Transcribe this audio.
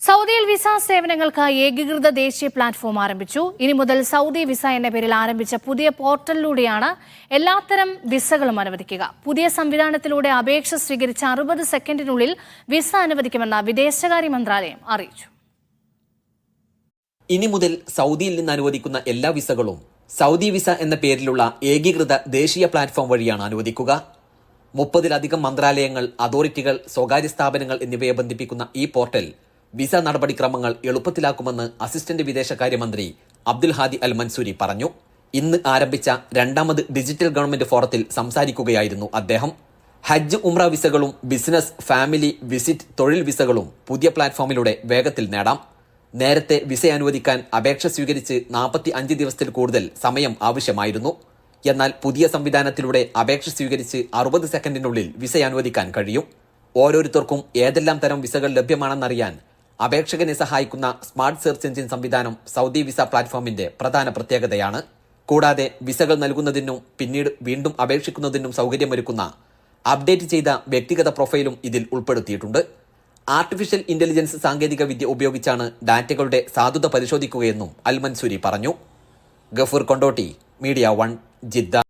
സൗദിയിൽ വിസ സേവനങ്ങൾക്ക് ഏകീകൃത ദേശീയ പ്ലാറ്റ്ഫോം ആരംഭിച്ചു. ഇനി മുതൽ സൗദി വിസ എന്ന പേരിൽ ആരംഭിച്ച പുതിയ പോർട്ടലിലൂടെയാണ് എല്ലാത്തരം വിസകളും അനുവദിക്കുക. പുതിയ സംവിധാനത്തിലൂടെ അപേക്ഷ സ്വീകരിച്ച 60 സെക്കൻഡിനുള്ളിൽ വിസ അനുവദിക്കുമെന്ന് വിദേശകാര്യ മന്ത്രാലയം അറിയിച്ചു. ഇനി മുതൽ സൗദിയിൽ നിന്ന് അനുവദിക്കുന്ന എല്ലാ വിസകളും സൗദി വിസ എന്ന പേരിലുള്ള ഏകീകൃത ദേശീയ പ്ലാറ്റ്ഫോം വഴിയാണ് അനുവദിക്കുക. 30-ലധികം മന്ത്രാലയങ്ങൾ, അതോറിറ്റികൾ, സ്വകാര്യ സ്ഥാപനങ്ങൾ എന്നിവയെ ബന്ധിപ്പിക്കുന്ന ഈ പോർട്ടൽ വിസ നടപടിക്രമങ്ങൾ എളുപ്പത്തിലാക്കുമെന്ന് അസിസ്റ്റന്റ് വിദേശകാര്യമന്ത്രി അബ്ദുൽ ഹാദി അൽ മൻസൂരി പറഞ്ഞു. ഇന്ന് ആരംഭിച്ച രണ്ടാമത് ഡിജിറ്റൽ ഗവൺമെന്റ് ഫോറത്തിൽ സംസാരിക്കുകയായിരുന്നു അദ്ദേഹം. ഹജ്ജ്, ഉംറ വിസകളും ബിസിനസ്, ഫാമിലി, വിസിറ്റ്, തൊഴിൽ വിസകളും പുതിയ പ്ലാറ്റ്ഫോമിലൂടെ വേഗത്തിൽ നേടാം. നേരത്തെ വിസ അനുവദിക്കാൻ അപേക്ഷ സ്വീകരിച്ച് 45 ദിവസത്തിൽ കൂടുതൽ സമയം ആവശ്യമായിരുന്നു. എന്നാൽ പുതിയ സംവിധാനത്തിലൂടെ അപേക്ഷ സ്വീകരിച്ച് 60 സെക്കൻഡിനുള്ളിൽ വിസ അനുവദിക്കാൻ കഴിയും. ഓരോരുത്തർക്കും ഏതെല്ലാം തരം വിസകൾ ലഭ്യമാണെന്നറിയാൻ അപേക്ഷകനെ സഹായിക്കുന്ന സ്മാർട്ട് സെർച്ച് എഞ്ചിൻ സംവിധാനം സൗദി വിസ പ്ലാറ്റ്ഫോമിന്റെ പ്രധാന പ്രത്യേകതയാണ്. കൂടാതെ വിസകൾ നൽകുന്നതിനും പിന്നീട് വീണ്ടും അപേക്ഷിക്കുന്നതിനും സൗകര്യമൊരുക്കുന്ന അപ്ഡേറ്റ് ചെയ്ത വ്യക്തിഗത പ്രൊഫൈലും ഇതിൽ ഉൾപ്പെടുത്തിയിട്ടുണ്ട്. ആർട്ടിഫിഷ്യൽ ഇന്റലിജൻസ് സാങ്കേതിക വിദ്യ ഉപയോഗിച്ചാണ് ഡാറ്റകളുടെ സാധുത പരിശോധിക്കുകയെന്നും അൽ മൻസൂരി പറഞ്ഞു. Gafoor Kondotty, media 1, Jeddah.